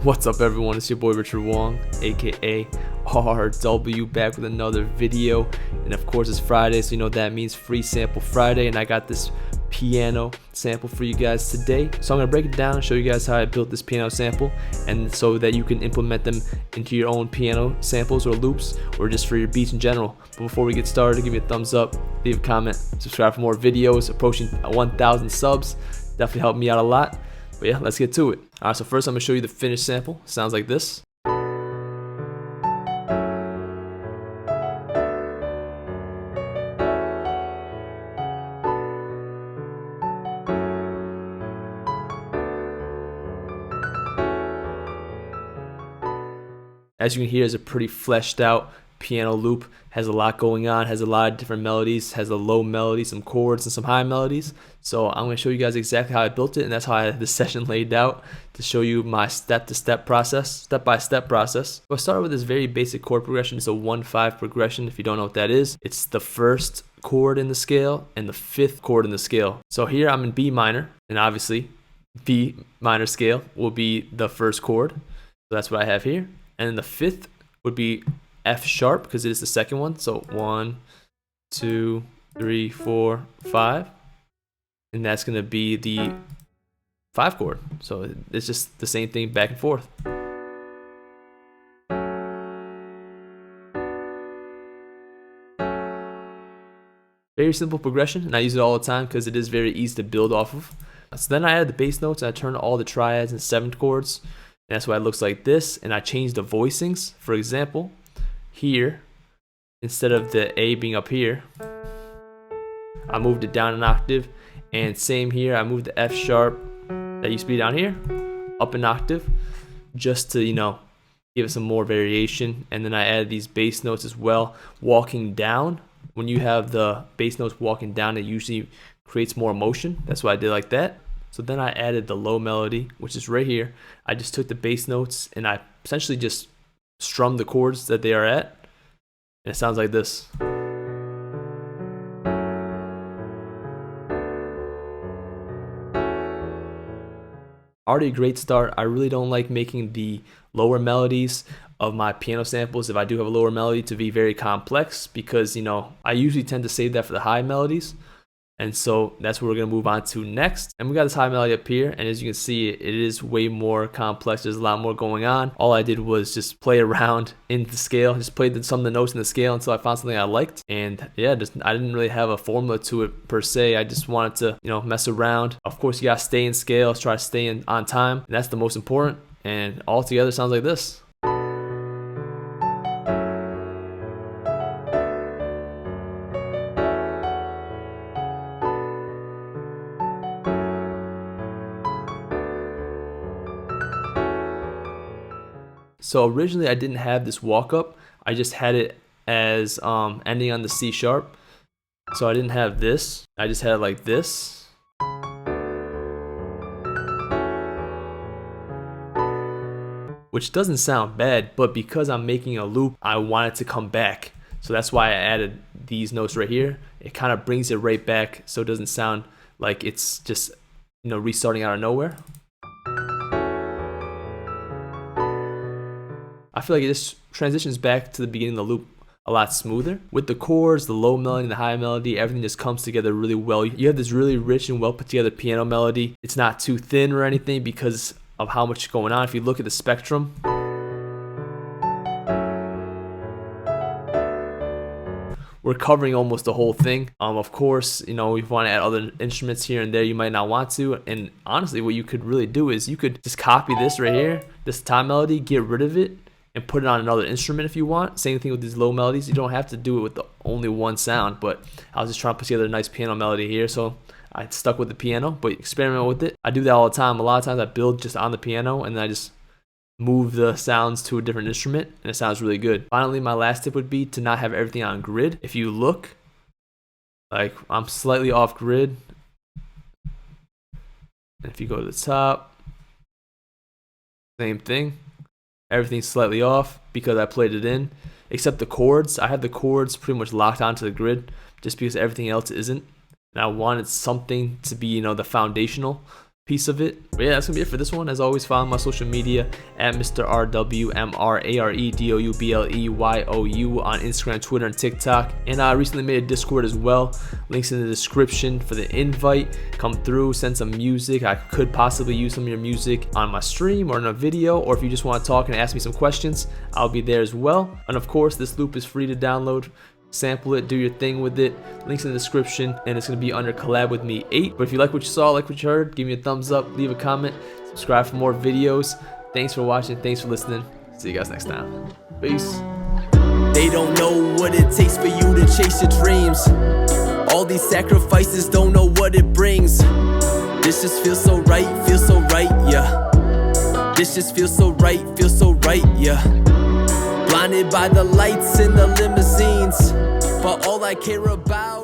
What's up everyone, it's your boy Richard Wong, aka RW, back with another video. And of course it's Friday, so you know what that means, Free Sample Friday. And I got this piano sample for you guys today. So I'm going to break it down and show you guys how I built this piano sample, and so that you can implement them into your own piano samples or loops, or just for your beats in general. But before we get started, give me a thumbs up, leave a comment, subscribe for more videos. Approaching 1,000 subs, definitely helped me out a lot. But yeah, let's get to it. Alright, so first I'm going to show you the finished sample. Sounds like this. As you can hear, it's a pretty fleshed out piano loop. Has a lot going on, has a lot of different melodies, has a low melody, some chords, and some high melodies. So I'm going to show you guys exactly how I built it, and that's how I had this session laid out, to show you my step-by-step process. So I started with this very basic chord progression. It's a 1-5 progression. If you don't know what that is, it's the first chord in the scale and the fifth chord in the scale. So here I'm in B minor, and obviously B minor scale will be the first chord. So that's what I have here. And then the fifth would be F sharp, because it is the second one. So 1, 2, 3, 4, 5. And that's going to be the 5 chord. So it's just the same thing back and forth. Very simple progression, and I use it all the time because it is very easy to build off of. So then I added the bass notes, and I turned all the triads and 7th chords. And that's why it looks like this. And I changed the voicings. For example, here, instead of the A being up here, I moved it down an octave. And same here, I moved the F sharp that used to be down here up an octave, just to, you know, give it some more variation. And then I added these bass notes as well, walking down. When you have the bass notes walking down, it usually creates more motion. That's why I did like that. So then I added the low melody, which is right here. I just took the bass notes and I essentially just strummed the chords that they are at. And it sounds like this. Already a great start. I really don't like making the lower melodies of my piano samples, if I do have a lower melody, to be very complex, because, you know, I usually tend to save that for the high melodies. And so that's what we're going to move on to next. And we got this high melody up here, and as you can see, it is way more complex. There's a lot more going on. All I did was just play around in the scale, just played some of the notes in the scale until I found something I liked. And yeah, I didn't really have a formula to it per se. I just wanted to, you know, mess around. Of course, you got to stay in scale, try to stay on time, and that's the most important. And all together sounds like this. So originally I didn't have this walk up. I just had it as ending on the C sharp. So I didn't have this. I just had it like this. Which doesn't sound bad, but because I'm making a loop, I want it to come back. So that's why I added these notes right here. It kind of brings it right back, so it doesn't sound like it's just, you know, restarting out of nowhere. I feel like it just transitions back to the beginning of the loop a lot smoother. With the chords, the low melody, and the high melody, everything just comes together really well. You have this really rich and well put together piano melody. It's not too thin or anything because of how much is going on. If you look at the spectrum, we're covering almost the whole thing. Of course, you know, if you want to add other instruments here and there, you might not want to. And honestly, what you could really do is you could just copy this right here, this time melody, get rid of it, and put it on another instrument if you want. Same thing with these low melodies. You don't have to do it with the only one sound, but I was just trying to put together a nice piano melody here, so I stuck with the piano, but experiment with it. I do that all the time. A lot of times I build just on the piano, and then I just move the sounds to a different instrument, and it sounds really good. Finally, my last tip would be to not have everything on grid. If you look, like, I'm slightly off grid. And if you go to the top, same thing. Everything's slightly off because I played it in, except the chords. I have the chords pretty much locked onto the grid just because everything else isn't. And I wanted something to be, you know, the foundational piece of it. But yeah, that's gonna be it for this one. As always, follow my social media at Mr. RW, MRAREDOUBLEYOU on Instagram, Twitter, and TikTok. And I recently made a Discord as well. Links in the description for the invite. Come through, send some music. I could possibly use some of your music on my stream or in a video, or if you just want to talk and ask me some questions, I'll be there as well. And of course, this loop is free to download. Sample it, do your thing with it. Links in the description, and it's gonna be under Collab with Me 8. But if you like what you saw, like what you heard, give me a thumbs up, leave a comment, subscribe for more videos. Thanks for watching, thanks for listening. See you guys next time. Peace. They don't know what it takes for you to chase your dreams. All these sacrifices, don't know what it brings. This just feels so right, yeah. This just feels so right, yeah. Blinded by the lights in the limousines, but all I care about